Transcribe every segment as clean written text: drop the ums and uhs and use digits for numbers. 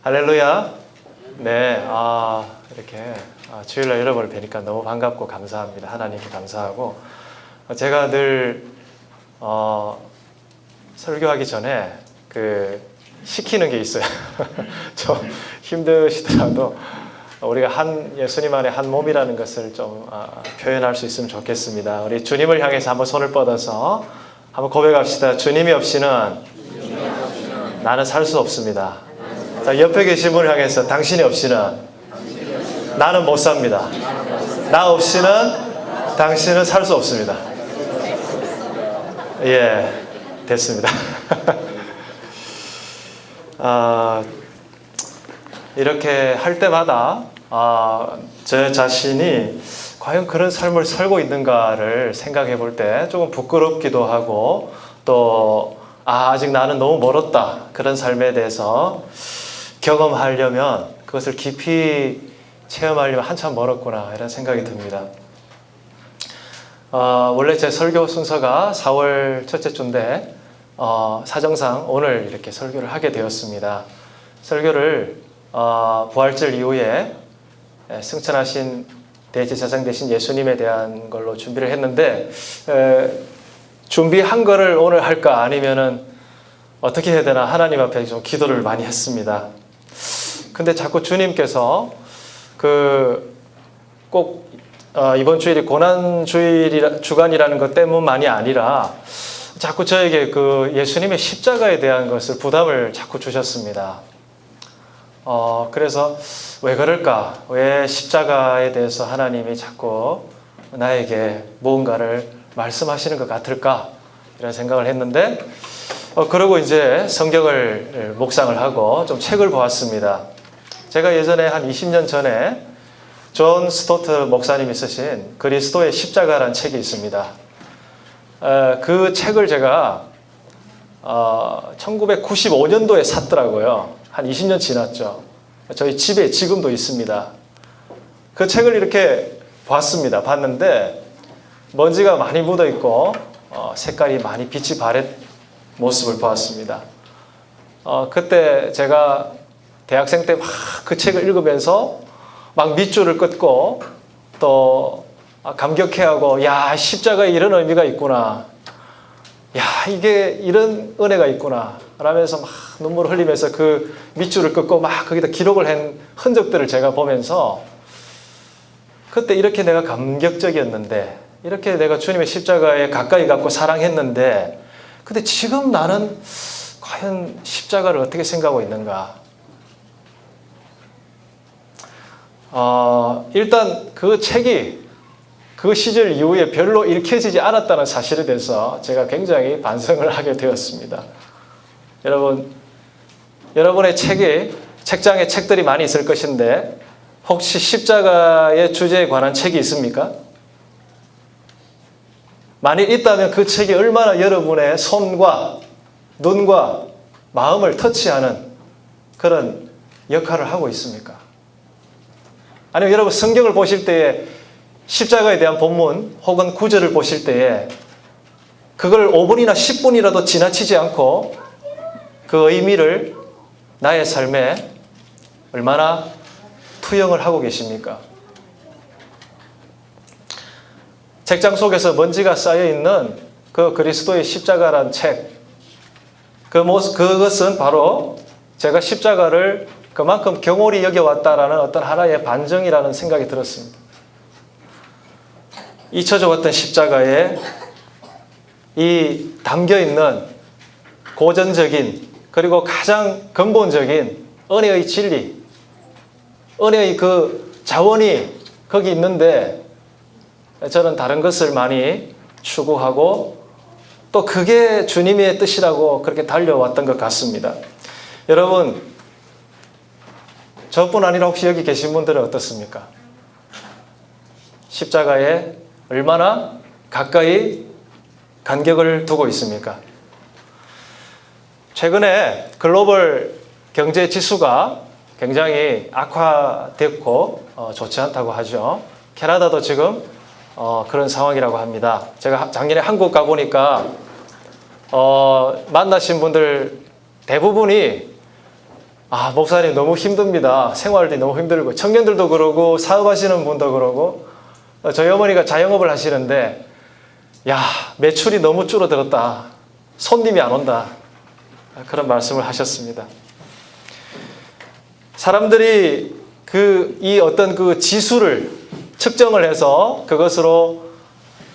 할렐루야. 네, 이렇게 주일날 여러분을 뵈니까 너무 반갑고 감사합니다. 하나님께 감사하고, 제가 늘 설교하기 전에 시키는 게 있어요. 좀 힘드시더라도 우리가 예수님 안에 한 몸이라는 것을 좀 표현할 수 있으면 좋겠습니다. 우리 주님을 향해서 한번 손을 뻗어서 한번 고백합시다. 주님이 없이는 나는 살 수 없습니다. 자, 옆에 계신 분을 향해서 당신이 없이는 나는 못 삽니다. 나 없이는 당신은 살 수 없습니다. 예, 됐습니다. 이렇게 할 때마다 저 자신이 과연 그런 삶을 살고 있는가를 생각해 볼 때 조금 부끄럽기도 하고, 또 아직 나는 너무 멀었다, 그런 삶에 대해서 경험하려면, 그것을 깊이 체험하려면 한참 멀었구나, 이런 생각이 듭니다. 원래 제 설교 순서가 4월 첫째 주인데 사정상 오늘 이렇게 설교를 하게 되었습니다. 설교를 부활절 이후에 승천하신 대제사장 되신 예수님에 대한 걸로 준비를 했는데, 준비한 거를 오늘 할까 아니면은 어떻게 해야 되나 하나님 앞에 좀 기도를 많이 했습니다. 근데 자꾸 주님께서 꼭 이번 주일이 고난 주간이라는 것 때문만이 아니라 자꾸 저에게 예수님의 십자가에 대한 것을 부담을 자꾸 주셨습니다. 그래서 왜 그럴까? 왜 십자가에 대해서 하나님이 자꾸 나에게 무언가를 말씀하시는 것 같을까? 이런 생각을 했는데, 그러고 이제 성경을 묵상을 하고 좀 책을 보았습니다. 제가 예전에 한 20년 전에 존 스토트 목사님이 쓰신 그리스도의 십자가라는 책이 있습니다. 그 책을 제가 1995년도에 샀더라고요. 한 20년 지났죠. 저희 집에 지금도 있습니다. 그 책을 이렇게 봤는데 먼지가 많이 묻어 있고 색깔이 많이 빛이 바랜 모습을 보았습니다. 그때 제가 대학생 때 막 그 책을 읽으면서 막 밑줄을 긋고 또 감격해하고, 야, 십자가에 이런 의미가 있구나, 야, 이게 이런 은혜가 있구나 라면서 막 눈물을 흘리면서 그 밑줄을 긋고 막 거기다 기록을 한 흔적들을 제가 보면서, 그때 이렇게 내가 감격적이었는데, 이렇게 내가 주님의 십자가에 가까이 갖고 사랑했는데, 근데 지금 나는 과연 십자가를 어떻게 생각하고 있는가? 일단 그 책이 그 시절 이후에 별로 읽혀지지 않았다는 사실에 대해서 제가 굉장히 반성을 하게 되었습니다. 여러분의 책장에 책들이 많이 있을 것인데, 혹시 십자가의 주제에 관한 책이 있습니까? 만일 있다면 그 책이 얼마나 여러분의 손과 눈과 마음을 터치하는 그런 역할을 하고 있습니까? 아니면 여러분 성경을 보실 때에 십자가에 대한 본문 혹은 구절을 보실 때에 그걸 5분이나 10분이라도 지나치지 않고 그 의미를 나의 삶에 얼마나 투영을 하고 계십니까? 책장 속에서 먼지가 쌓여있는 그 그리스도의 십자가란 책, 그것은 바로 제가 십자가를 그만큼 경홀히 여겨왔다라는 어떤 하나의 반증이라는 생각이 들었습니다. 잊혀져 왔던 십자가에 이 담겨있는 고전적인, 그리고 가장 근본적인 은혜의 진리, 은혜의 그 자원이 거기 있는데, 저는 다른 것을 많이 추구하고 또 그게 주님의 뜻이라고 그렇게 달려왔던 것 같습니다. 여러분, 저뿐 아니라 혹시 여기 계신 분들은 어떻습니까? 십자가에 얼마나 가까이 간격을 두고 있습니까? 최근에 글로벌 경제 지수가 굉장히 악화됐고 좋지 않다고 하죠. 캐나다도 지금 그런 상황이라고 합니다. 제가 작년에 한국 가보니까 만나신 분들 대부분이 목사님 너무 힘듭니다. 생활이 너무 힘들고 청년들도 그러고 사업하시는 분도 그러고 저희 어머니가 자영업을 하시는데 매출이 너무 줄어들었다. 손님이 안 온다. 그런 말씀을 하셨습니다. 사람들이 이 어떤 그 지수를 측정을 해서 그것으로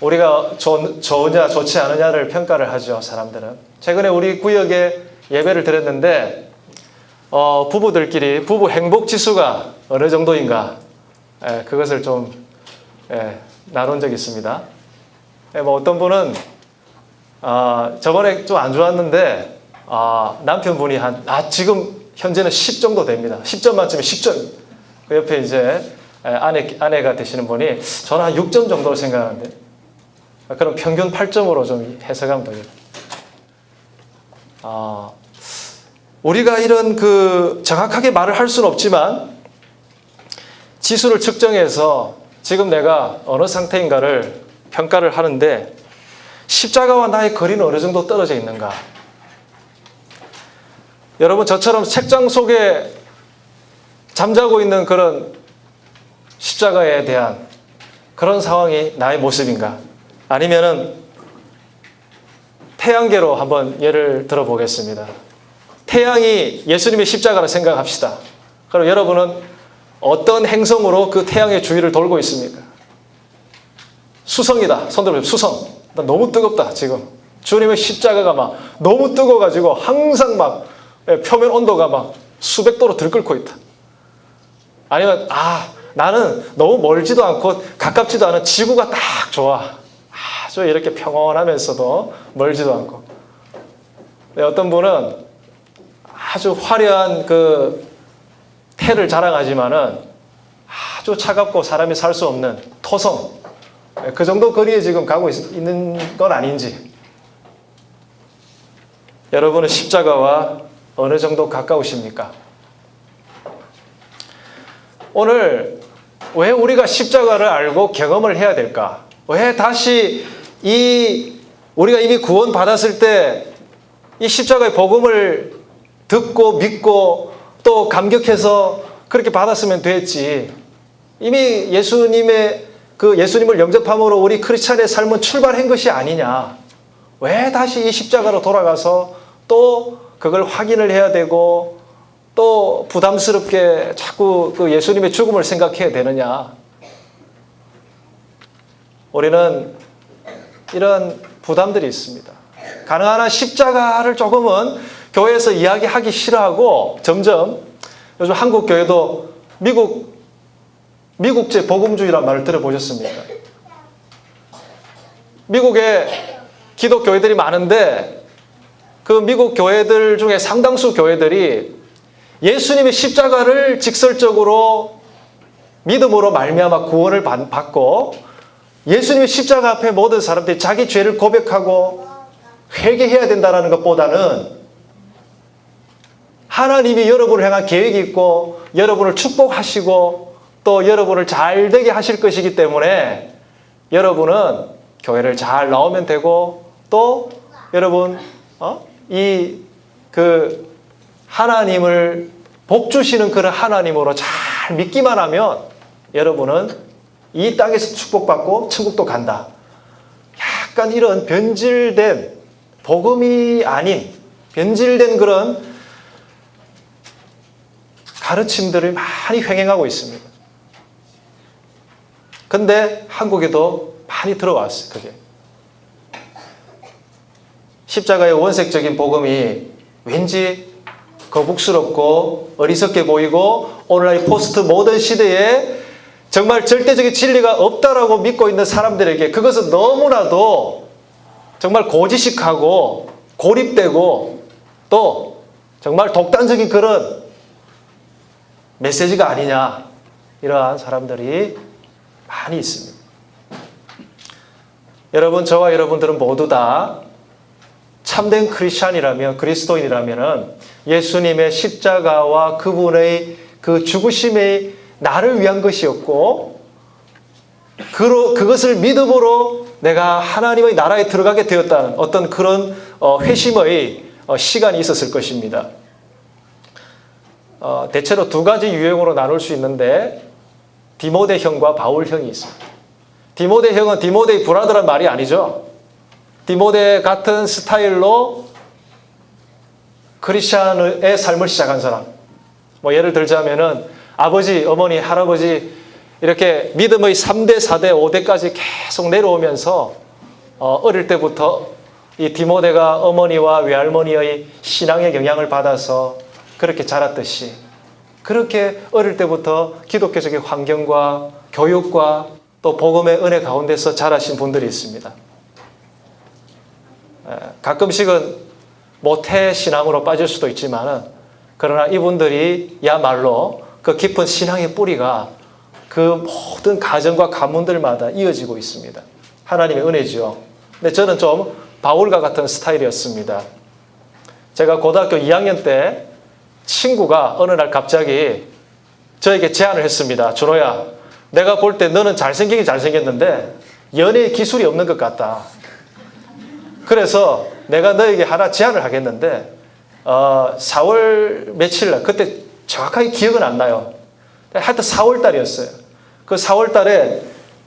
우리가 좋으냐 좋지 않으냐를 평가를 하죠. 사람들은. 최근에 우리 구역에 예배를 드렸는데 부부들끼리 부부 행복 지수가 어느 정도인가 그것을 좀 나눈 적이 있습니다. 어떤 분은 저번에 좀 안 좋았는데 남편분이 지금 현재는 10 정도 됩니다. 10점 만점에 10점. 그 옆에 이제 아내가 되시는 분이 저는 한 6점 정도로 생각하는데 그럼 평균 8점으로 좀 해석하면 되겠다. 우리가 이런 정확하게 말을 할 수는 없지만 지수를 측정해서 지금 내가 어느 상태인가를 평가를 하는데 십자가와 나의 거리는 어느 정도 떨어져 있는가? 여러분 저처럼 책장 속에 잠자고 있는 그런 십자가에 대한 그런 상황이 나의 모습인가? 아니면은 태양계로 한번 예를 들어보겠습니다. 태양이 예수님의 십자가라 생각합시다. 그럼 여러분은 어떤 행성으로 그 태양의 주위를 돌고 있습니까? 수성이다. 손 들어보세요. 수성. 나 너무 뜨겁다 지금. 주님의 십자가가 막 너무 뜨거워가지고 항상 막 표면 온도가 막 수백 도로 들끓고 있다. 아니면 나는 너무 멀지도 않고 가깝지도 않은 지구가 딱 좋아. 아주 이렇게 평온하면서도 멀지도 않고. 어떤 분은 아주 화려한 태를 자랑하지만은 아주 차갑고 사람이 살 수 없는 토성. 그 정도 거리에 지금 가고 있는 건 아닌지. 여러분은 십자가와 어느 정도 가까우십니까? 오늘 왜 우리가 십자가를 알고 경험을 해야 될까? 왜 다시 우리가 이미 구원 받았을 때 이 십자가의 복음을 듣고 믿고 또 감격해서 그렇게 받았으면 됐지. 이미 예수님을 영접함으로 우리 크리스찬의 삶은 출발한 것이 아니냐. 왜 다시 이 십자가로 돌아가서 또 그걸 확인을 해야 되고 또 부담스럽게 자꾸 예수님의 죽음을 생각해야 되느냐. 우리는 이런 부담들이 있습니다. 가능한 한 십자가를 조금은 교회에서 이야기하기 싫어하고 점점 요즘 한국 교회도 미국제 복음주의란 말을 들어보셨습니까? 미국에 기독교회들이 많은데 그 미국 교회들 중에 상당수 교회들이 예수님의 십자가를 직설적으로 믿음으로 말미암아 구원을 받고 예수님의 십자가 앞에 모든 사람들이 자기 죄를 고백하고 회개해야 된다는 것보다는 하나님이 여러분을 향한 계획이 있고 여러분을 축복하시고 또 여러분을 잘 되게 하실 것이기 때문에 여러분은 교회를 잘 나오면 되고 또 여러분 하나님을 복 주시는 그런 하나님으로 잘 믿기만 하면 여러분은 이 땅에서 축복받고 천국도 간다. 약간 이런 변질된 복음이 아닌 변질된 그런 가르침들을 많이 횡행하고 있습니다. 근데 한국에도 많이 들어왔어요. 그게. 십자가의 원색적인 복음이 왠지 거북스럽고 어리석게 보이고 오늘날 포스트 모던 시대에 정말 절대적인 진리가 없다라고 믿고 있는 사람들에게 그것은 너무나도 정말 고지식하고 고립되고 또 정말 독단적인 그런 메시지가 아니냐, 이러한 사람들이 많이 있습니다. 여러분, 저와 여러분들은 모두 다 참된 크리스찬이라면, 그리스도인이라면 예수님의 십자가와 그분의 그 죽으심이 나를 위한 것이었고 그것을 믿음으로 내가 하나님의 나라에 들어가게 되었다는 어떤 그런 회심의 시간이 있었을 것입니다. 대체로 두 가지 유형으로 나눌 수 있는데 디모데형과 바울형이 있습니다. 디모데형은 디모데의 브라더란 말이 아니죠. 디모데 같은 스타일로 크리스찬의 삶을 시작한 사람. 예를 들자면은 아버지, 어머니, 할아버지 이렇게 믿음의 3대, 4대, 5대까지 계속 내려오면서 어릴 때부터 이 디모데가 어머니와 외할머니의 신앙의 영향을 받아서 그렇게 자랐듯이 그렇게 어릴 때부터 기독교적인 환경과 교육과 또 복음의 은혜 가운데서 자라신 분들이 있습니다. 가끔씩은 모태 신앙으로 빠질 수도 있지만 그러나 이분들이야말로 그 깊은 신앙의 뿌리가 그 모든 가정과 가문들마다 이어지고 있습니다. 하나님의 은혜죠. 근데 저는 좀 바울과 같은 스타일이었습니다. 제가 고등학교 2학년 때 친구가 어느 날 갑자기 저에게 제안을 했습니다. 준호야, 내가 볼 때 너는 잘생기긴 잘생겼는데 연애 기술이 없는 것 같다. 그래서 내가 너에게 하나 제안을 하겠는데 4월 며칠 날, 그때 정확하게 기억은 안 나요. 하여튼 4월 달이었어요. 그 4월 달에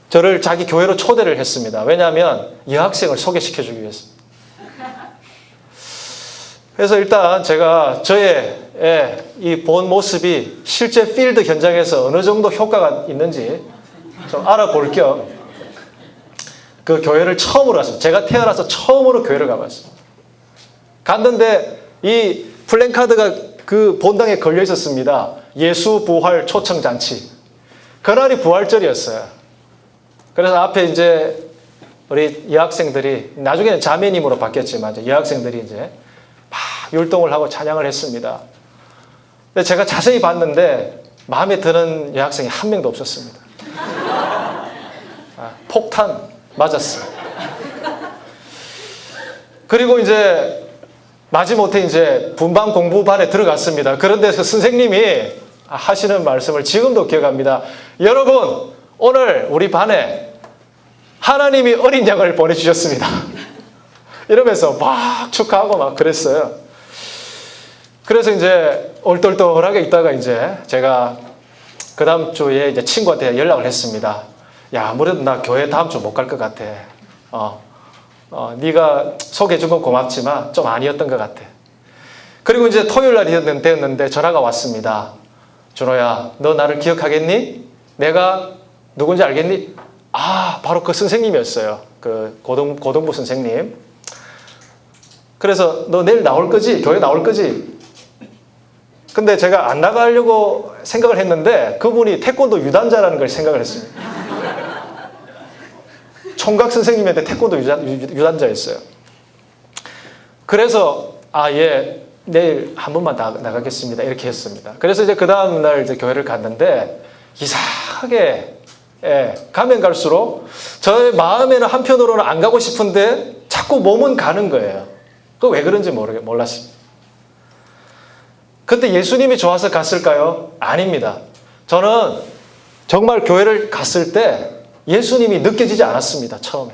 저를 자기 교회로 초대를 했습니다. 왜냐하면 여학생을 소개시켜주기 위해서. 그래서 일단 제가 저의 이 본 모습이 실제 필드 현장에서 어느 정도 효과가 있는지 좀 알아볼 겸 그 교회를 처음으로 갔습니다. 제가 태어나서 처음으로 교회를 가봤습니다. 갔는데 이 플랜카드가 그 본당에 걸려 있었습니다. 예수 부활 초청잔치. 그날이 부활절이었어요. 그래서 앞에 이제 우리 여학생들이, 나중에는 자매님으로 바뀌었지만 이제 여학생들이 이제 막 율동을 하고 찬양을 했습니다. 근데 제가 자세히 봤는데 마음에 드는 여학생이 한 명도 없었습니다. 폭탄 맞았어요. 그리고 이제 마지못해 이제 분반 공부반에 들어갔습니다. 그런데 그 선생님이 하시는 말씀을 지금도 기억합니다. 여러분, 오늘 우리 반에 하나님이 어린 양을 보내주셨습니다. 이러면서 막 축하하고 막 그랬어요. 그래서 이제 얼떨떨하게 있다가 이제 제가 그 다음 주에 이제 친구한테 연락을 했습니다. 야, 아무래도 나 교회 다음 주 못 갈 것 같아. 네가 소개해 준 건 고맙지만 좀 아니었던 것 같아. 그리고 이제 토요일 날이 되었는데 전화가 왔습니다. 준호야, 너 나를 기억하겠니? 내가 누군지 알겠니? 바로 그 선생님이었어요. 그 고등부 선생님. 그래서 너 내일 나올 거지? 교회 나올 거지? 근데 제가 안 나가려고 생각을 했는데 그분이 태권도 유단자라는 걸 생각을 했습니다. 총각 선생님한테 태권도 유단자였어요. 그래서 예, 내일 한 번만 나가겠습니다. 이렇게 했습니다. 그래서 이제 그 다음 날 이제 교회를 갔는데 이상하게 가면 갈수록 저의 마음에는 한편으로는 안 가고 싶은데 자꾸 몸은 가는 거예요. 그 왜 그런지 몰랐습니다. 근데 예수님이 좋아서 갔을까요? 아닙니다. 저는 정말 교회를 갔을 때 예수님이 느껴지지 않았습니다. 처음에.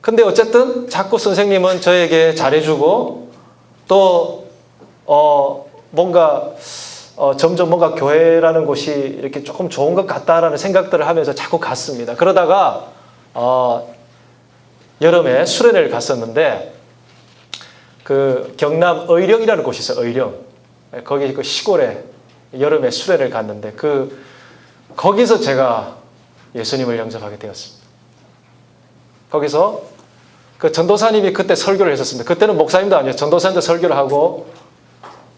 근데 어쨌든 자꾸 선생님은 저에게 잘해주고 또 뭔가 점점 뭔가 교회라는 곳이 이렇게 조금 좋은 것 같다라는 생각들을 하면서 자꾸 갔습니다. 그러다가 여름에 수련회를 갔었는데 그 경남 의령이라는 곳이 있어요. 의령. 거기 그 시골에 여름에 수련회를 갔는데 거기서 제가 예수님을 영접하게 되었습니다. 거기서 그 전도사님이 그때 설교를 했었습니다. 그때는 목사님도 아니에요. 전도사님도 설교를 하고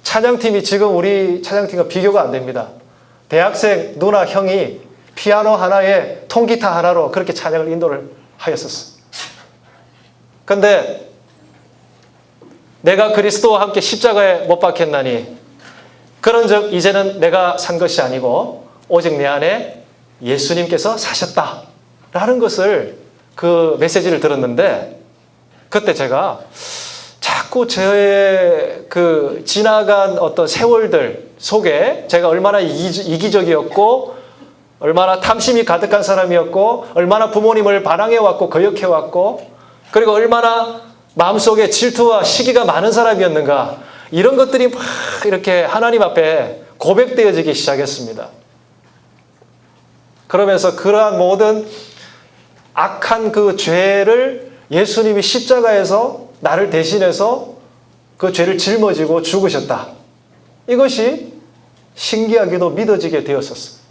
찬양팀이 지금 우리 찬양팀과 비교가 안 됩니다. 대학생 누나 형이 피아노 하나에 통기타 하나로 그렇게 찬양을 인도를 하였었어요. 그런데 내가 그리스도와 함께 십자가에 못 박혔나니 그런즉 이제는 내가 산 것이 아니고 오직 내 안에 예수님께서 사셨다라는 것을 그 메시지를 들었는데 그때 제가 자꾸 저의 그 지나간 어떤 세월들 속에 제가 얼마나 이기적이었고 얼마나 탐심이 가득한 사람이었고 얼마나 부모님을 반항해왔고 거역해왔고 그리고 얼마나 마음속에 질투와 시기가 많은 사람이었는가 이런 것들이 막 이렇게 하나님 앞에 고백되어지기 시작했습니다. 그러면서 그러한 모든 악한 그 죄를 예수님이 십자가에서 나를 대신해서 그 죄를 짊어지고 죽으셨다. 이것이 신기하게도 믿어지게 되었었어요.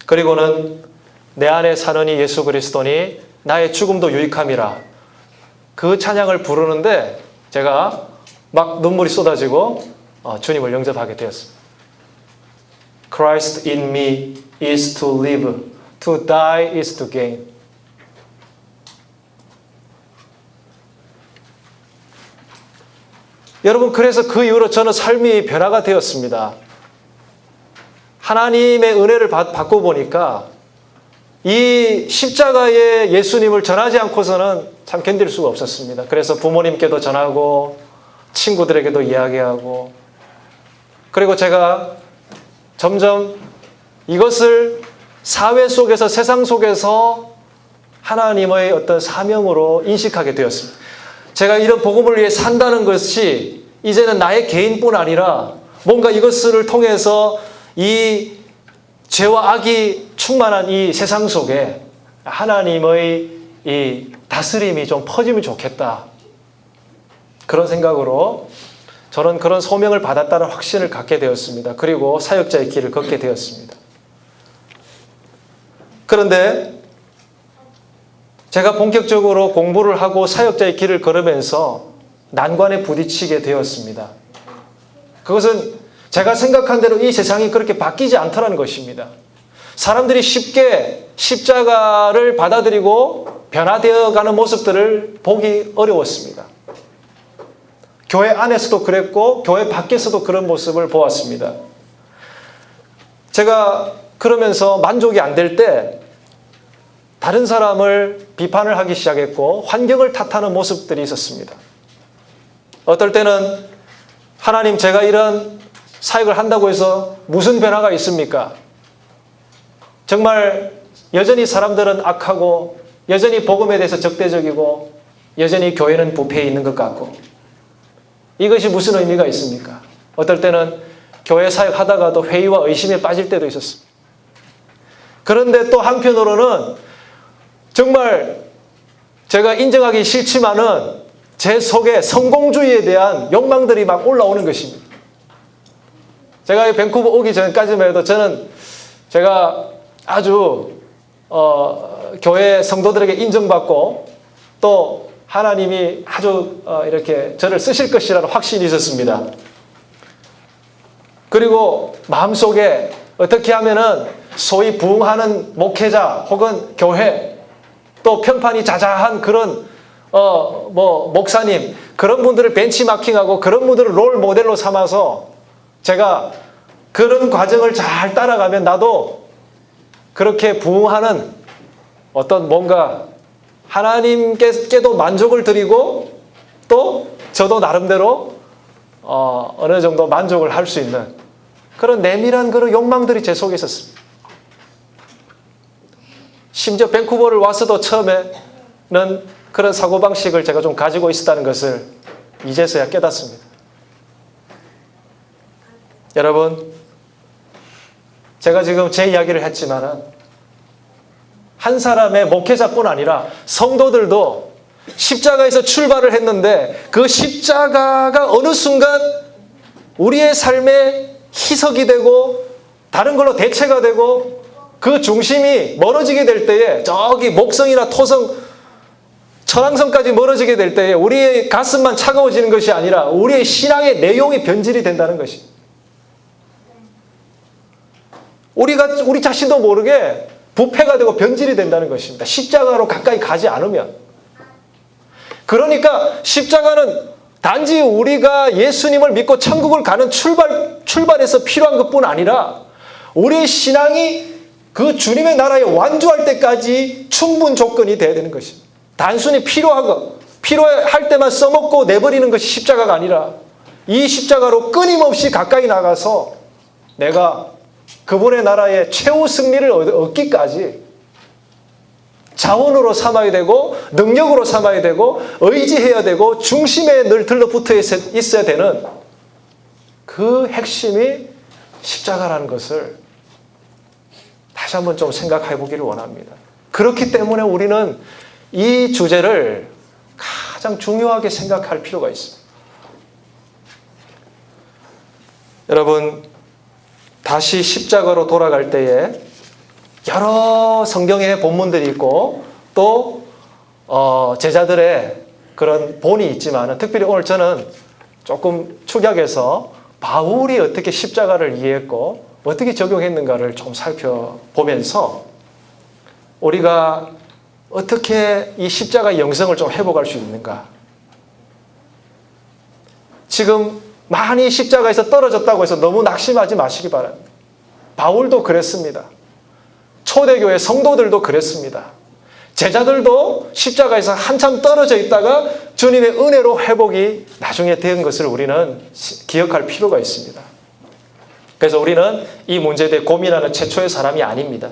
그리고는 내 안에 사는 이 예수 그리스도니 나의 죽음도 유익함이라. 그 찬양을 부르는데 제가 막 눈물이 쏟아지고 주님을 영접하게 되었습니다. Christ in me is to live, to die is to gain. 여러분, 그래서 그 이후로 저는 삶이 변화가 되었습니다. 하나님의 은혜를 받고 보니까 이 십자가의 예수님을 전하지 않고서는 참 견딜 수가 없었습니다. 그래서 부모님께도 전하고 친구들에게도 이야기하고, 그리고 제가 점점 이것을 사회 속에서, 세상 속에서 하나님의 어떤 사명으로 인식하게 되었습니다. 제가 이런 복음을 위해 산다는 것이 이제는 나의 개인뿐 아니라 뭔가 이것을 통해서 이 죄와 악이 충만한 이 세상 속에 하나님의 이 다스림이 좀 퍼지면 좋겠다. 그런 생각으로 저는 그런 소명을 받았다는 확신을 갖게 되었습니다. 그리고 사역자의 길을 걷게 되었습니다. 그런데 제가 본격적으로 공부를 하고 사역자의 길을 걸으면서 난관에 부딪히게 되었습니다. 그것은 제가 생각한 대로 이 세상이 그렇게 바뀌지 않더라는 것입니다. 사람들이 쉽게 십자가를 받아들이고 변화되어가는 모습들을 보기 어려웠습니다. 교회 안에서도 그랬고 교회 밖에서도 그런 모습을 보았습니다. 제가 그러면서 만족이 안 될 때 다른 사람을 비판을 하기 시작했고 환경을 탓하는 모습들이 있었습니다. 어떨 때는 하나님, 제가 이런 사역을 한다고 해서 무슨 변화가 있습니까? 정말 여전히 사람들은 악하고 여전히 복음에 대해서 적대적이고 여전히 교회는 부패해 있는 것 같고 이것이 무슨 의미가 있습니까? 어떨 때는 교회 사역하다가도 회의와 의심에 빠질 때도 있었습니다. 그런데 또 한편으로는 정말 제가 인정하기 싫지만은 제 속에 성공주의에 대한 욕망들이 막 올라오는 것입니다. 제가 밴쿠버 오기 전까지만 해도 저는 제가 아주 교회 성도들에게 인정받고 또 하나님이 아주 이렇게 저를 쓰실 것이라는 확신이 있었습니다. 그리고 마음속에 어떻게 하면은 소위 부흥하는 목회자 혹은 교회 또 평판이 자자한 그런 목사님, 그런 분들을 벤치마킹하고 그런 분들을 롤 모델로 삼아서 제가 그런 과정을 잘 따라가면 나도 그렇게 부흥하는 어떤 뭔가 하나님께도 만족을 드리고 또 저도 나름대로 어느 정도 만족을 할 수 있는 그런 내밀한 그런 욕망들이 제 속에 있었습니다. 심지어 밴쿠버를 와서도 처음에는 그런 사고방식을 제가 좀 가지고 있었다는 것을 이제서야 깨닫습니다. 여러분, 제가 지금 제 이야기를 했지만은 한 사람의 목회자뿐 아니라 성도들도 십자가에서 출발을 했는데 그 십자가가 어느 순간 우리의 삶에 희석이 되고 다른 걸로 대체가 되고 그 중심이 멀어지게 될 때에 저기 목성이나 토성, 천왕성까지 멀어지게 될 때에 우리의 가슴만 차가워지는 것이 아니라 우리의 신앙의 내용이 변질이 된다는 것입니다. 우리 자신도 모르게 부패가 되고 변질이 된다는 것입니다. 십자가로 가까이 가지 않으면. 그러니까 십자가는 단지 우리가 예수님을 믿고 천국을 가는 출발에서 필요한 것뿐 아니라 우리의 신앙이 그 주님의 나라에 완주할 때까지 충분 조건이 되어야 되는 것입니다. 단순히 필요할 때만 써먹고 내버리는 것이 십자가가 아니라 이 십자가로 끊임없이 가까이 나가서 내가 그분의 나라의 최후 승리를 얻기까지 자원으로 삼아야 되고 능력으로 삼아야 되고 의지해야 되고 중심에 늘 들러붙어 있어야 되는 그 핵심이 십자가라는 것을 다시 한번 좀 생각해 보기를 원합니다. 그렇기 때문에 우리는 이 주제를 가장 중요하게 생각할 필요가 있습니다. 여러분, 다시 십자가로 돌아갈 때에 여러 성경의 본문들이 있고 또 제자들의 그런 본이 있지만 특별히 오늘 저는 조금 축약해서 바울이 어떻게 십자가를 이해했고 어떻게 적용했는가를 좀 살펴보면서 우리가 어떻게 이 십자가 영성을 좀 회복할 수 있는가. 지금 많이 십자가에서 떨어졌다고 해서 너무 낙심하지 마시기 바랍니다. 바울도 그랬습니다. 초대교회 성도들도 그랬습니다. 제자들도 십자가에서 한참 떨어져 있다가 주님의 은혜로 회복이 나중에 된 것을 우리는 기억할 필요가 있습니다. 그래서 우리는 이 문제에 대해 고민하는 최초의 사람이 아닙니다.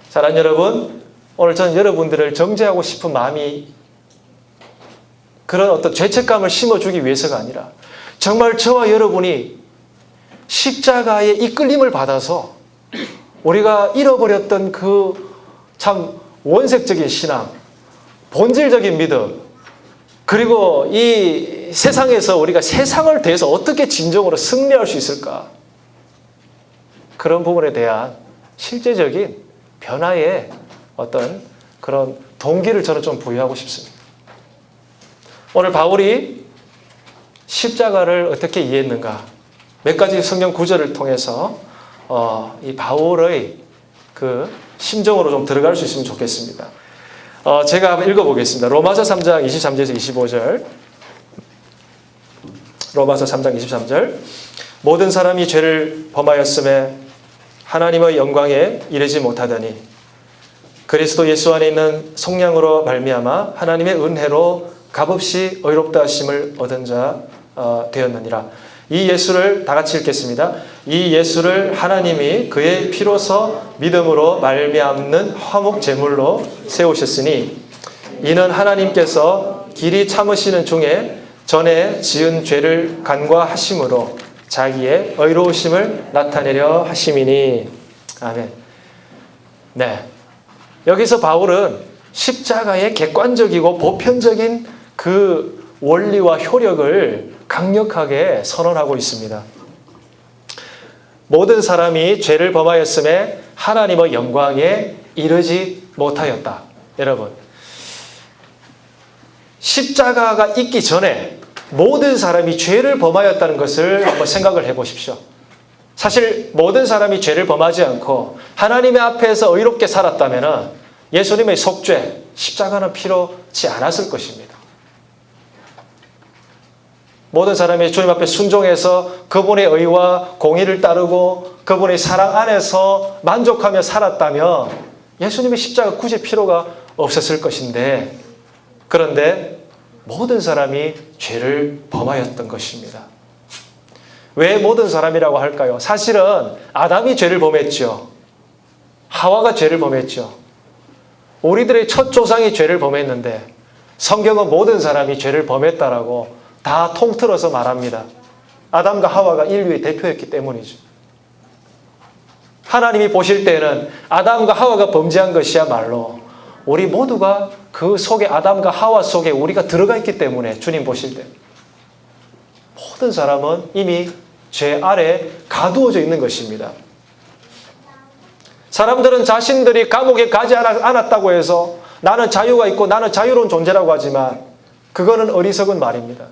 사랑하는 여러분, 오늘 저는 여러분들을 정죄하고 싶은 마음이 그런 어떤 죄책감을 심어주기 위해서가 아니라 정말 저와 여러분이 십자가의 이끌림을 받아서 우리가 잃어버렸던 그 참 원색적인 신앙, 본질적인 믿음, 그리고 이 세상에서 우리가 세상을 대해서 어떻게 진정으로 승리할 수 있을까? 그런 부분에 대한 실제적인 변화의 어떤 그런 동기를 저는 좀 부여하고 싶습니다. 오늘 바울이 십자가를 어떻게 이해했는가? 몇 가지 성경 구절을 통해서 이 바울의 그 심정으로 좀 들어갈 수 있으면 좋겠습니다. 제가 한번 읽어보겠습니다. 로마서 3장 23절에서 25절. 로마서 3장 23절. 모든 사람이 죄를 범하였음에 하나님의 영광에 이르지 못하더니 그리스도 예수 안에 있는 속량으로 말미암아 하나님의 은혜로 값없이 의롭다 하심을 얻은 자 되었느니라. 이 예수를 다 같이 읽겠습니다. 이 예수를 하나님이 그의 피로서 믿음으로 말미암는 화목 제물로 세우셨으니 이는 하나님께서 길이 참으시는 중에 전에 지은 죄를 간과하심으로 자기의 의로우심을 나타내려 하심이니. 아멘. 네. 여기서 바울은 십자가의 객관적이고 보편적인 그 원리와 효력을 강력하게 선언하고 있습니다. 모든 사람이 죄를 범하였음에 하나님의 영광에 이르지 못하였다. 여러분, 십자가가 있기 전에 모든 사람이 죄를 범하였다는 것을 한번 생각을 해보십시오. 사실 모든 사람이 죄를 범하지 않고 하나님의 앞에서 의롭게 살았다면 예수님의 속죄, 십자가는 필요치 않았을 것입니다. 모든 사람이 주님 앞에 순종해서 그분의 의와 공의를 따르고 그분의 사랑 안에서 만족하며 살았다면 예수님의 십자가 굳이 필요가 없었을 것인데, 그런데 모든 사람이 죄를 범하였던 것입니다. 왜 모든 사람이라고 할까요? 사실은 아담이 죄를 범했죠. 하와가 죄를 범했죠. 우리들의 첫 조상이 죄를 범했는데 성경은 모든 사람이 죄를 범했다라고 다 통틀어서 말합니다. 아담과 하와가 인류의 대표였기 때문이죠. 하나님이 보실 때는 아담과 하와가 범죄한 것이야말로 우리 모두가 그 속에, 아담과 하와 속에 우리가 들어가 있기 때문에 주님 보실 때 모든 사람은 이미 죄 아래 가두어져 있는 것입니다. 사람들은 자신들이 감옥에 가지 않았다고 해서 나는 자유가 있고 나는 자유로운 존재라고 하지만 그거는 어리석은 말입니다.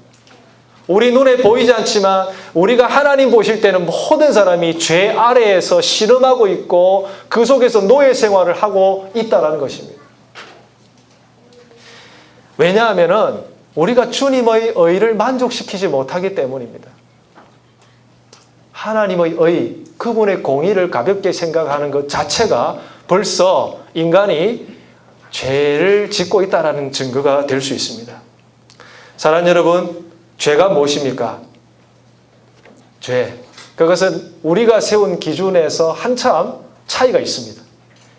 우리 눈에 보이지 않지만 우리가 하나님 보실 때는 모든 사람이 죄 아래에서 신음하고 있고 그 속에서 노예 생활을 하고 있다는 것입니다. 왜냐하면 우리가 주님의 의를 만족시키지 못하기 때문입니다. 하나님의 의, 그분의 공의를 가볍게 생각하는 것 자체가 벌써 인간이 죄를 짓고 있다는 증거가 될 수 있습니다. 사랑하는 여러분, 죄가 무엇입니까? 죄. 그것은 우리가 세운 기준에서 한참 차이가 있습니다.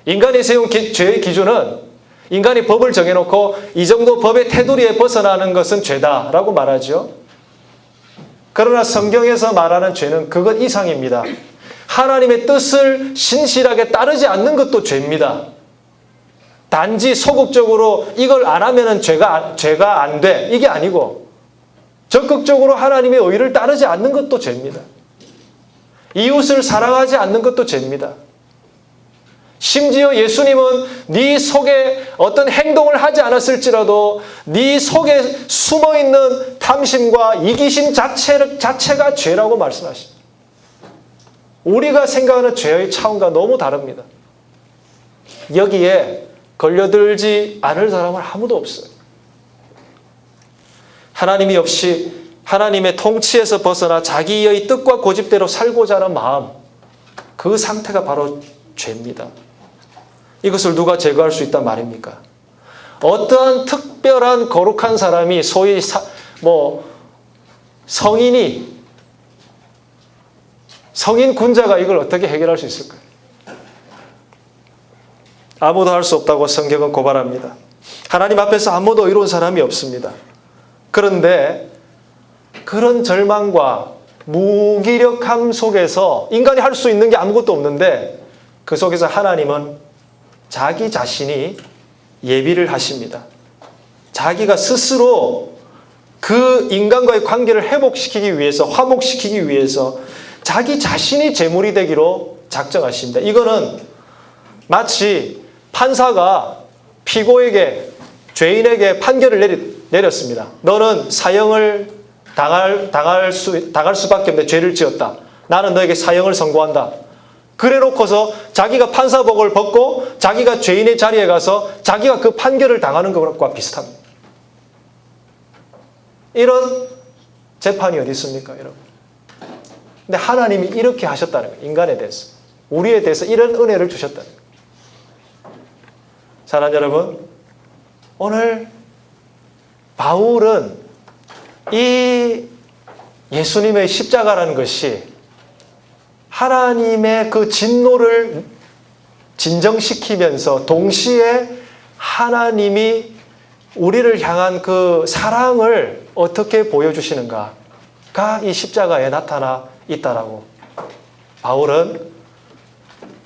인간이 세운 죄의 기준은 인간이 법을 정해놓고 이 정도 법의 테두리에 벗어나는 것은 죄다라고 말하죠. 그러나 성경에서 말하는 죄는 그것 이상입니다. 하나님의 뜻을 신실하게 따르지 않는 것도 죄입니다. 단지 소극적으로 이걸 안 하면 죄가 안 돼. 이게 아니고 적극적으로 하나님의 의를 따르지 않는 것도 죄입니다. 이웃을 사랑하지 않는 것도 죄입니다. 심지어 예수님은 네 속에 어떤 행동을 하지 않았을지라도 네 속에 숨어있는 탐심과 이기심 자체가 죄라고 말씀하십니다. 우리가 생각하는 죄의 차원과 너무 다릅니다. 여기에 걸려들지 않을 사람은 아무도 없어요. 하나님이 없이 하나님의 통치에서 벗어나 자기의 뜻과 고집대로 살고자 하는 마음, 그 상태가 바로 죄입니다. 이것을 누가 제거할 수 있단 말입니까? 어떠한 특별한 거룩한 사람이 소위 성인 군자가 이걸 어떻게 해결할 수 있을까요? 아무도 할 수 없다고 성경은 고발합니다. 하나님 앞에서 아무도 의로운 사람이 없습니다. 그런데 그런 절망과 무기력함 속에서 인간이 할 수 있는 게 아무것도 없는데 그 속에서 하나님은 자기 자신이 예비를 하십니다. 자기가 스스로 그 인간과의 관계를 회복시키기 위해서, 화목시키기 위해서 자기 자신이 제물이 되기로 작정하십니다. 이거는 마치 판사가 피고에게, 죄인에게 판결을 내렸습니다. 너는 사형을 당할 수밖에 없는데 죄를 지었다. 나는 너에게 사형을 선고한다. 그래 놓고서 자기가 판사복을 벗고 자기가 죄인의 자리에 가서 자기가 그 판결을 당하는 것과 비슷합니다. 이런 재판이 어디 있습니까, 여러분? 근데 하나님이 이렇게 하셨다는 거예요. 인간에 대해서. 우리에 대해서 이런 은혜를 주셨다는 거예요. 사랑하는 여러분, 오늘 바울은 이 예수님의 십자가라는 것이 하나님의 그 진노를 진정시키면서 동시에 하나님이 우리를 향한 그 사랑을 어떻게 보여주시는가가 이 십자가에 나타나 있다라고 바울은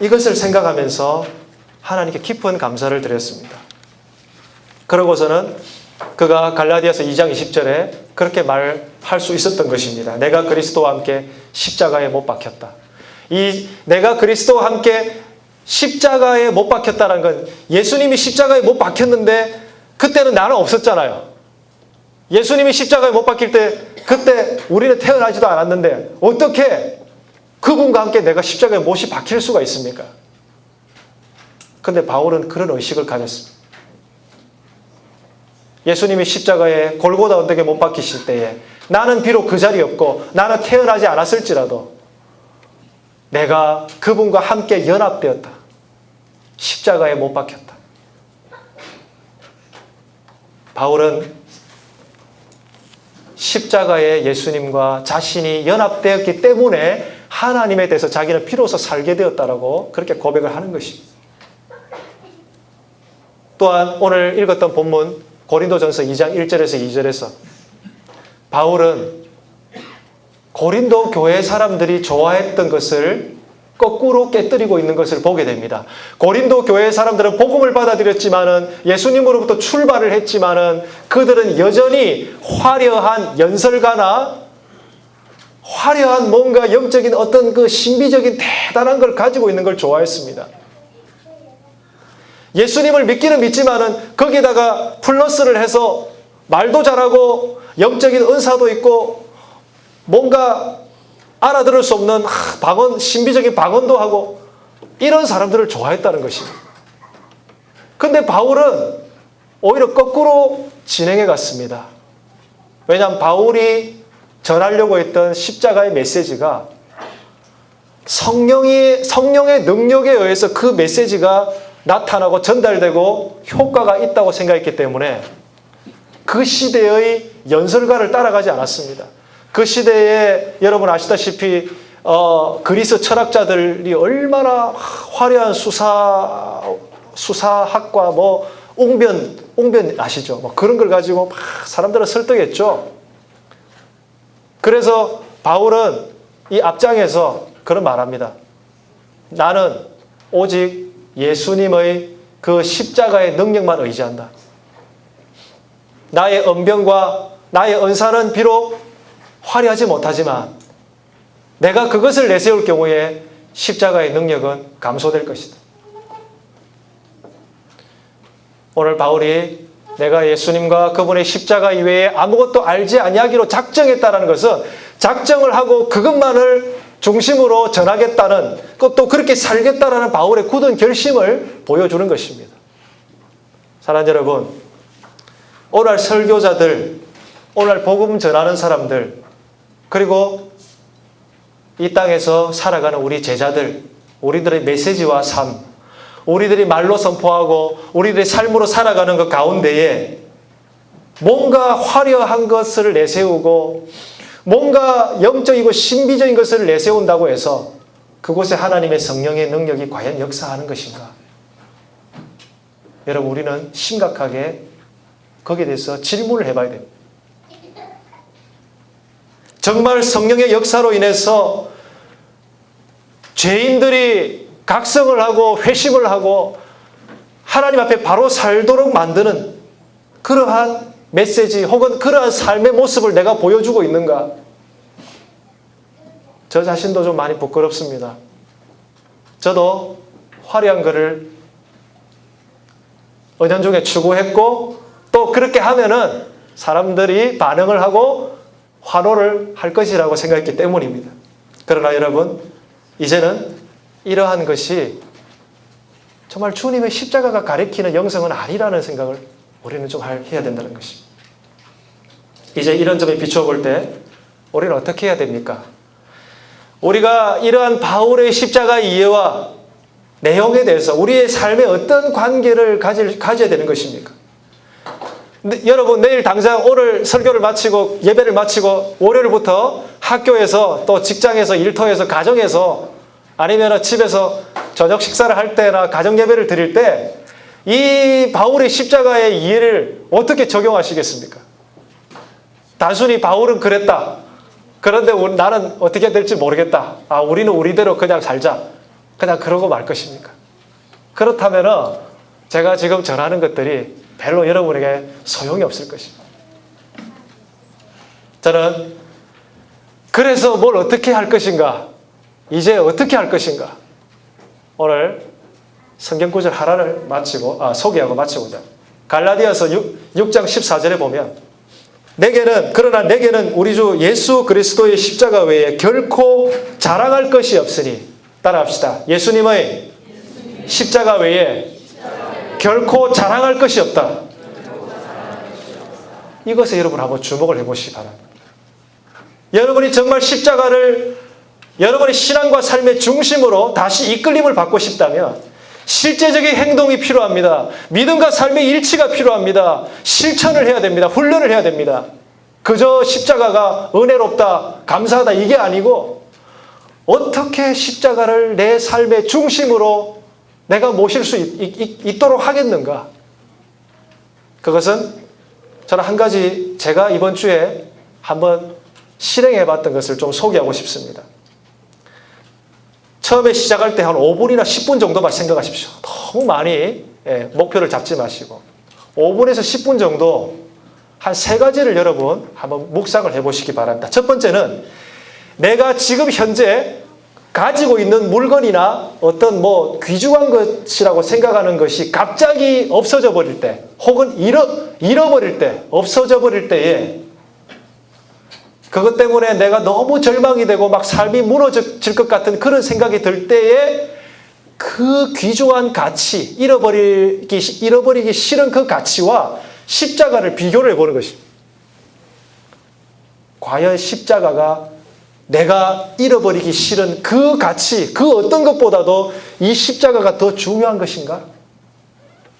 이것을 생각하면서 하나님께 깊은 감사를 드렸습니다. 그러고서는 그가 갈라디아서 2장 20절에 그렇게 말할 수 있었던 것입니다. 내가 그리스도와 함께 십자가에 못 박혔다. 이 내가 그리스도와 함께 십자가에 못 박혔다는 건 예수님이 십자가에 못 박혔는데 그때는 나는 없었잖아요. 예수님이 십자가에 못 박힐 때 그때 우리는 태어나지도 않았는데 어떻게 그분과 함께 내가 십자가에 못이 박힐 수가 있습니까? 근데 바울은 그런 의식을 가졌습니다. 예수님이 십자가에 골고다 언덕에 못 박히실 때에 나는 비록 그 자리에 없고 나는 태어나지 않았을지라도 내가 그분과 함께 연합되었다. 십자가에 못 박혔다. 바울은 십자가에 예수님과 자신이 연합되었기 때문에 하나님에 대해서 자기는 비로소 살게 되었다라고 그렇게 고백을 하는 것입니다. 또한 오늘 읽었던 본문 고린도전서 2장 1절에서 2절에서 바울은 고린도 교회 사람들이 좋아했던 것을 거꾸로 깨뜨리고 있는 것을 보게 됩니다. 고린도 교회 사람들은 복음을 받아들였지만은 예수님으로부터 출발을 했지만은 그들은 여전히 화려한 연설가나 화려한 뭔가 영적인 어떤 그 신비적인 대단한 걸 가지고 있는 걸 좋아했습니다. 예수님을 믿기는 믿지만은 거기다가 플러스를 해서 말도 잘하고 영적인 은사도 있고 뭔가 알아들을 수 없는 신비적인 방언도 하고 이런 사람들을 좋아했다는 것입니다. 근데 바울은 오히려 거꾸로 진행해 갔습니다. 왜냐하면 바울이 전하려고 했던 십자가의 메시지가 성령의 능력에 의해서 그 메시지가 나타나고 전달되고 효과가 있다고 생각했기 때문에 그 시대의 연설가를 따라가지 않았습니다. 그 시대에 여러분 아시다시피 그리스 철학자들이 얼마나 화려한 수사학과 옹변 아시죠? 뭐 그런 걸 가지고 막 사람들을 설득했죠. 그래서 바울은 이 앞장에서 그런 말합니다. 나는 오직 예수님의 그 십자가의 능력만 의지한다. 나의 언병과 나의 언사는 비록 화려하지 못하지만 내가 그것을 내세울 경우에 십자가의 능력은 감소될 것이다. 오늘 바울이 내가 예수님과 그분의 십자가 이외에 아무것도 알지 아니하기로 작정했다는 것은 작정을 하고 그것만을 중심으로 전하겠다는, 또 그렇게 살겠다라는 바울의 굳은 결심을 보여주는 것입니다. 사랑하는 여러분, 오늘 설교자들, 오늘 복음 전하는 사람들, 그리고 이 땅에서 살아가는 우리 제자들, 우리들의 메시지와 삶, 우리들이 말로 선포하고 우리들의 삶으로 살아가는 것 가운데에 뭔가 화려한 것을 내세우고 뭔가 영적이고 신비적인 것을 내세운다고 해서 그곳에 하나님의 성령의 능력이 과연 역사하는 것인가? 여러분, 우리는 심각하게 거기에 대해서 질문을 해봐야 됩니다. 정말 성령의 역사로 인해서 죄인들이 각성을 하고 회심을 하고 하나님 앞에 바로 살도록 만드는 그러한 메시지 혹은 그러한 삶의 모습을 내가 보여주고 있는가? 저 자신도 좀 많이 부끄럽습니다. 저도 화려한 것을 은연중에 추구했고 또 그렇게 하면은 사람들이 반응을 하고 환호를 할 것이라고 생각했기 때문입니다. 그러나 여러분, 이제는 이러한 것이 정말 주님의 십자가가 가리키는 영성은 아니라는 생각을 우리는 좀 해야 된다는 것입니다. 이제 이런 점에 비추어 볼 때 우리는 어떻게 해야 됩니까? 우리가 이러한 바울의 십자가 이해와 내용에 대해서 우리의 삶에 어떤 관계를 가져야 되는 것입니까? 근데 여러분, 내일 당장 오늘 설교를 마치고 예배를 마치고 월요일부터 학교에서 또 직장에서 일터에서 가정에서 아니면 집에서 저녁 식사를 할 때나 가정 예배를 드릴 때 이 바울의 십자가의 이해를 어떻게 적용하시겠습니까? 단순히 바울은 그랬다. 그런데 나는 어떻게 될지 모르겠다. 우리는 우리대로 그냥 살자. 그냥 그러고 말 것입니까? 그렇다면 제가 지금 전하는 것들이 별로 여러분에게 소용이 없을 것입니다. 저는 그래서 뭘 어떻게 할 것인가? 이제 어떻게 할 것인가? 오늘 성경 구절 하나를 소개하고 마치고자. 갈라디아서 6장 14절에 보면 그러나 내게는 우리 주 예수 그리스도의 십자가 외에 결코 자랑할 것이 없으니, 따라합시다. 예수님의 십자가 외에 결코 자랑할 것이 없다. 이것에 여러분 한번 주목을 해보시기 바랍니다. 여러분이 정말 십자가를 여러분의 신앙과 삶의 중심으로 다시 이끌림을 받고 싶다면 실제적인 행동이 필요합니다. 믿음과 삶의 일치가 필요합니다. 실천을 해야 됩니다. 훈련을 해야 됩니다. 그저 십자가가 은혜롭다, 감사하다 이게 아니고 어떻게 십자가를 내 삶의 중심으로 내가 모실 수 있도록 하겠는가? 그것은 저는 한 가지 제가 이번 주에 한번 실행해 봤던 것을 좀 소개하고 싶습니다. 처음에 시작할 때 한 5분이나 10분 정도만 생각하십시오. 너무 많이 목표를 잡지 마시고 5분에서 10분 정도 한 3가지를 여러분 한번 묵상을 해보시기 바랍니다. 첫 번째는 내가 지금 현재 가지고 있는 물건이나 어떤 귀중한 것이라고 생각하는 것이 갑자기 없어져 버릴 때 혹은 잃어버릴 때, 없어져 버릴 때에 그것 때문에 내가 너무 절망이 되고 막 삶이 무너질 것 같은 그런 생각이 들 때에 그 귀중한 가치, 잃어버리기 싫은 그 가치와 십자가를 비교를 해보는 것입니다. 과연 십자가가 내가 잃어버리기 싫은 그 가치, 그 어떤 것보다도 이 십자가가 더 중요한 것인가?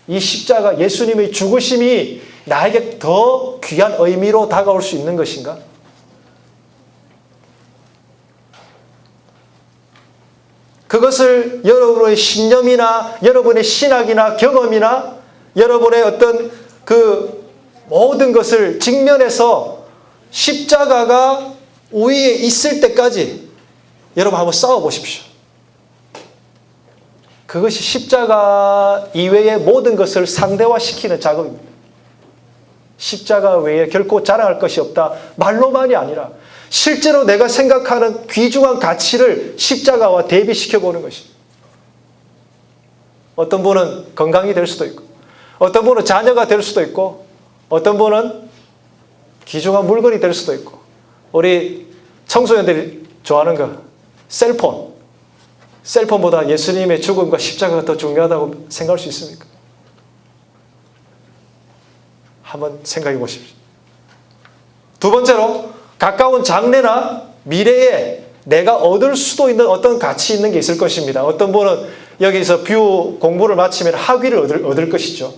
이 십자가, 예수님의 죽으심이 나에게 더 귀한 의미로 다가올 수 있는 것인가? 그것을 여러분의 신념이나 여러분의 신학이나 경험이나 여러분의 어떤 그 모든 것을 직면해서 십자가가 우위에 있을 때까지 여러분 한번 싸워보십시오. 그것이 십자가 이외의 모든 것을 상대화시키는 작업입니다. 십자가 외에 결코 자랑할 것이 없다. 말로만이 아니라 실제로 내가 생각하는 귀중한 가치를 십자가와 대비시켜 보는 것입니다. 어떤 분은 건강이 될 수도 있고, 어떤 분은 자녀가 될 수도 있고, 어떤 분은 귀중한 물건이 될 수도 있고, 우리 청소년들이 좋아하는 거, 셀폰. 셀폰보다 예수님의 죽음과 십자가가 더 중요하다고 생각할 수 있습니까? 한번 생각해 보십시오. 두 번째로, 가까운 장래나 미래에 내가 얻을 수도 있는 어떤 가치 있는 게 있을 것입니다. 어떤 분은 여기서 뷰 공부를 마치면 학위를 얻을 것이죠.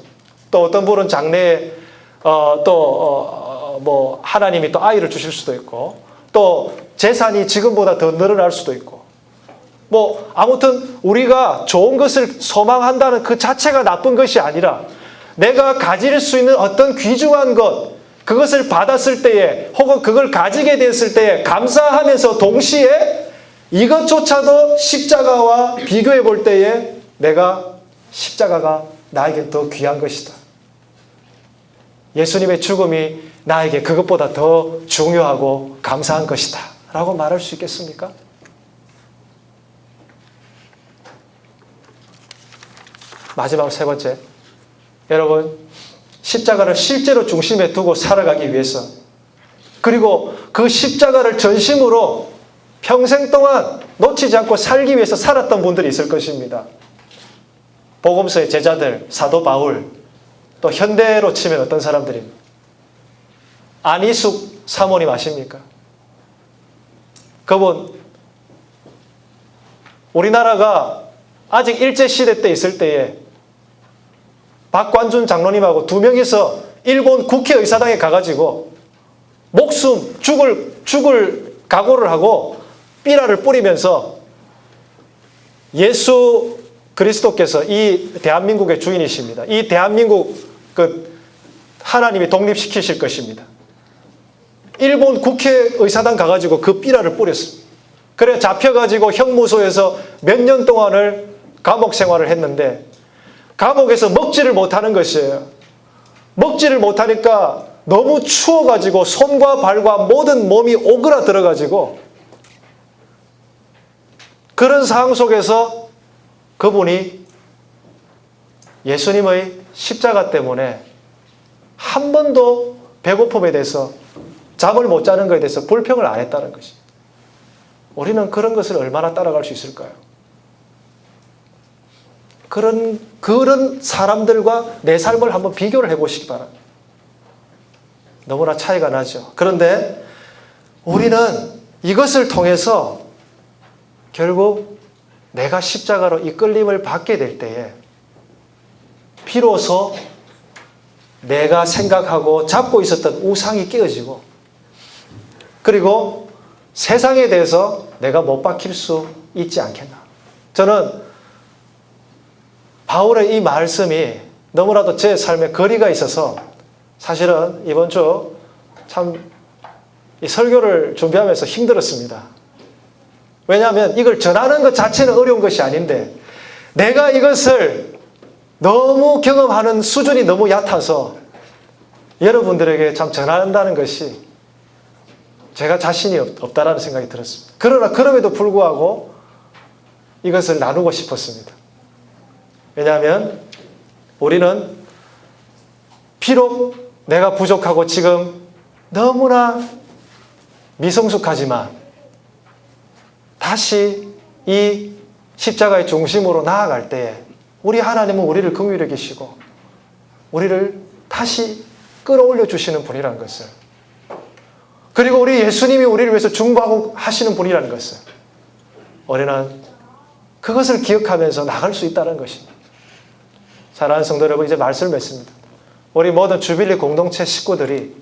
또 어떤 분은 장래에 뭐 하나님이 또 아이를 주실 수도 있고, 또 재산이 지금보다 더 늘어날 수도 있고, 뭐 아무튼 우리가 좋은 것을 소망한다는 그 자체가 나쁜 것이 아니라 내가 가질 수 있는 어떤 귀중한 것, 그것을 받았을 때에 혹은 그걸 가지게 되었을 때에 감사하면서 동시에 이것조차도 십자가와 비교해 볼 때에 내가 십자가가 나에게 더 귀한 것이다. 예수님의 죽음이 나에게 그것보다 더 중요하고 감사한 것이다 라고 말할 수 있겠습니까? 마지막 세 번째, 여러분 십자가를 실제로 중심에 두고 살아가기 위해서, 그리고 그 십자가를 전심으로 평생 동안 놓치지 않고 살기 위해서 살았던 분들이 있을 것입니다. 복음서의 제자들, 사도 바울, 또 현대로 치면 어떤 사람들입니까? 안희숙 사모님 아십니까? 그분 우리나라가 아직 일제시대 때 있을 때에 박관준 장로님하고 두 명이서 일본 국회의사당에 가가지고 목숨 죽을 각오를 하고 삐라를 뿌리면서 예수 그리스도께서 이 대한민국의 주인이십니다. 이 대한민국 하나님이 독립시키실 것입니다. 일본 국회의사당 가가지고 그 삐라를 뿌렸습니다. 그래 잡혀가지고 형무소에서 몇 년 동안을 감옥 생활을 했는데 감옥에서 먹지를 못하는 것이에요. 먹지를 못하니까 너무 추워가지고 손과 발과 모든 몸이 오그라들어가지고 그런 상황 속에서 그분이 예수님의 십자가 때문에 한 번도 배고픔에 대해서 잠을 못 자는 것에 대해서 불평을 안 했다는 것입니다. 우리는 그런 것을 얼마나 따라갈 수 있을까요? 그런 사람들과 내 삶을 한번 비교를 해보시기 바랍니다. 너무나 차이가 나죠. 그런데 우리는 이것을 통해서 결국 내가 십자가로 이끌림을 받게 될 때에 비로소 내가 생각하고 잡고 있었던 우상이 깨어지고, 그리고 세상에 대해서 내가 못 박힐 수 있지 않겠나. 저는 바울의 이 말씀이 너무나도 제 삶에 거리가 있어서 사실은 이번 주 참 이 설교를 준비하면서 힘들었습니다. 왜냐하면 이걸 전하는 것 자체는 어려운 것이 아닌데 내가 이것을 너무 경험하는 수준이 너무 얕아서 여러분들에게 참 전한다는 것이 제가 자신이 없다라는 생각이 들었습니다. 그러나 그럼에도 불구하고 이것을 나누고 싶었습니다. 왜냐하면 우리는 비록 내가 부족하고 지금 너무나 미성숙하지만 다시 이 십자가의 중심으로 나아갈 때에 우리 하나님은 우리를 긍휼히 여기시고 우리를 다시 끌어올려 주시는 분이라는 것을, 그리고 우리 예수님이 우리를 위해서 중보하고 하시는 분이라는 것을 우리는 그것을 기억하면서 나갈 수 있다는 것입니다. 사랑하는 성도 여러분, 이제 말씀을 맺습니다. 우리 모든 주빌리 공동체 식구들이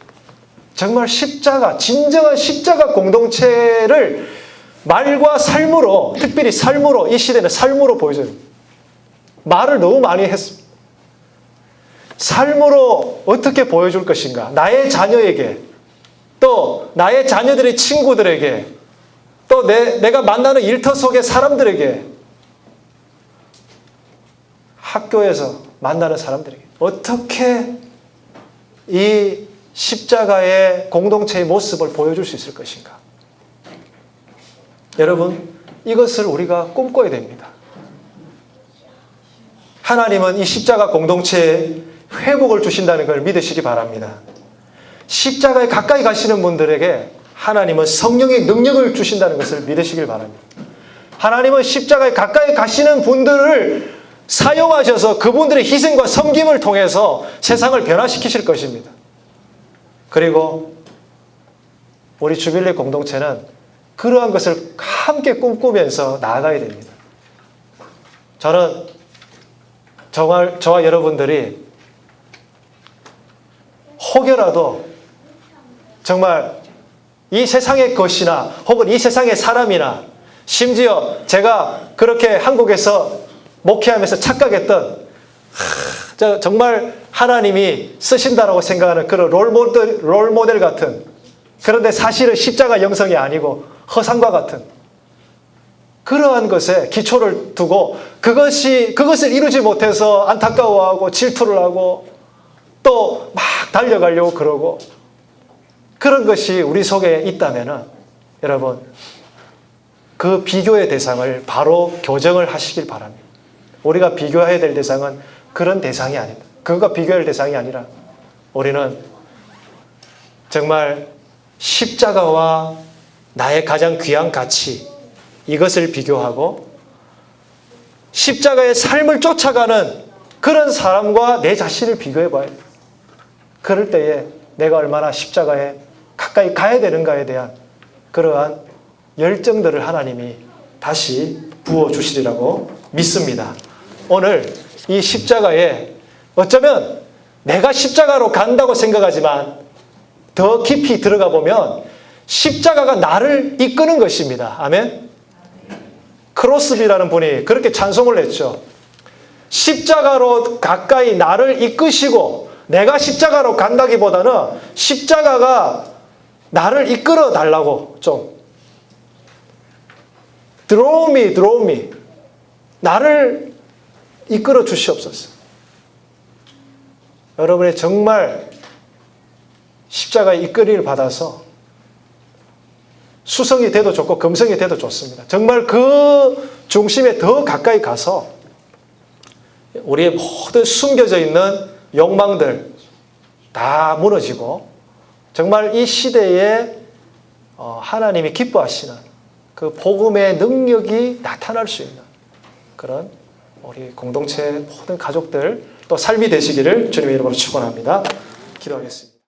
정말 십자가, 진정한 십자가 공동체를 말과 삶으로, 특별히 삶으로, 이 시대는 삶으로 보여줘요. 말을 너무 많이 했습니다. 삶으로 어떻게 보여줄 것인가? 나의 자녀에게, 또 나의 자녀들의 친구들에게, 또 내가 만나는 일터 속의 사람들에게, 학교에서 만나는 사람들에게 어떻게 이 십자가의 공동체의 모습을 보여줄 수 있을 것인가? 여러분, 이것을 우리가 꿈꿔야 됩니다. 하나님은 이 십자가 공동체에 회복을 주신다는 걸 믿으시기 바랍니다. 십자가에 가까이 가시는 분들에게 하나님은 성령의 능력을 주신다는 것을 믿으시길 바랍니다. 하나님은 십자가에 가까이 가시는 분들을 사용하셔서 그분들의 희생과 섬김을 통해서 세상을 변화시키실 것입니다. 그리고 우리 주빌리 공동체는 그러한 것을 함께 꿈꾸면서 나아가야 됩니다. 저는 저와 여러분들이 혹여라도 정말 이 세상의 것이나 혹은 이 세상의 사람이나 심지어 제가 그렇게 한국에서 목회하면서 착각했던 정말 하나님이 쓰신다라고 생각하는 그런 롤모델 같은, 그런데 사실은 십자가 영성이 아니고 허상과 같은 그러한 것에 기초를 두고 그것을 이루지 못해서 안타까워하고 질투를 하고 또 막 달려가려고 그러고, 그런 것이 우리 속에 있다면은 여러분, 그 비교의 대상을 바로 교정을 하시길 바랍니다. 우리가 비교해야 될 대상은 그런 대상이 아니다. 그거가 비교할 대상이 아니라 우리는 정말 십자가와 나의 가장 귀한 가치, 이것을 비교하고 십자가의 삶을 쫓아가는 그런 사람과 내 자신을 비교해 봐야 돼요. 그럴 때에 내가 얼마나 십자가에 가까이 가야 되는가에 대한 그러한 열정들을 하나님이 다시 부어주시리라고 믿습니다. 오늘 이 십자가에 어쩌면 내가 십자가로 간다고 생각하지만 더 깊이 들어가 보면 십자가가 나를 이끄는 것입니다. 아멘? 크로스비라는 분이 그렇게 찬송을 했죠. 십자가로 가까이 나를 이끄시고, 내가 십자가로 간다기보다는 십자가가 나를 이끌어 달라고 좀 draw me 나를 이끌어 주시옵소서. 여러분의 정말 십자가의 이끌림을 받아서 수성이 돼도 좋고 금성이 돼도 좋습니다. 정말 그 중심에 더 가까이 가서 우리의 모든 숨겨져 있는 욕망들 다 무너지고 정말 이 시대에 하나님이 기뻐하시는 그 복음의 능력이 나타날 수 있는 그런 우리 공동체 모든 가족들 또 삶이 되시기를 주님의 이름으로 축원합니다. 기도하겠습니다.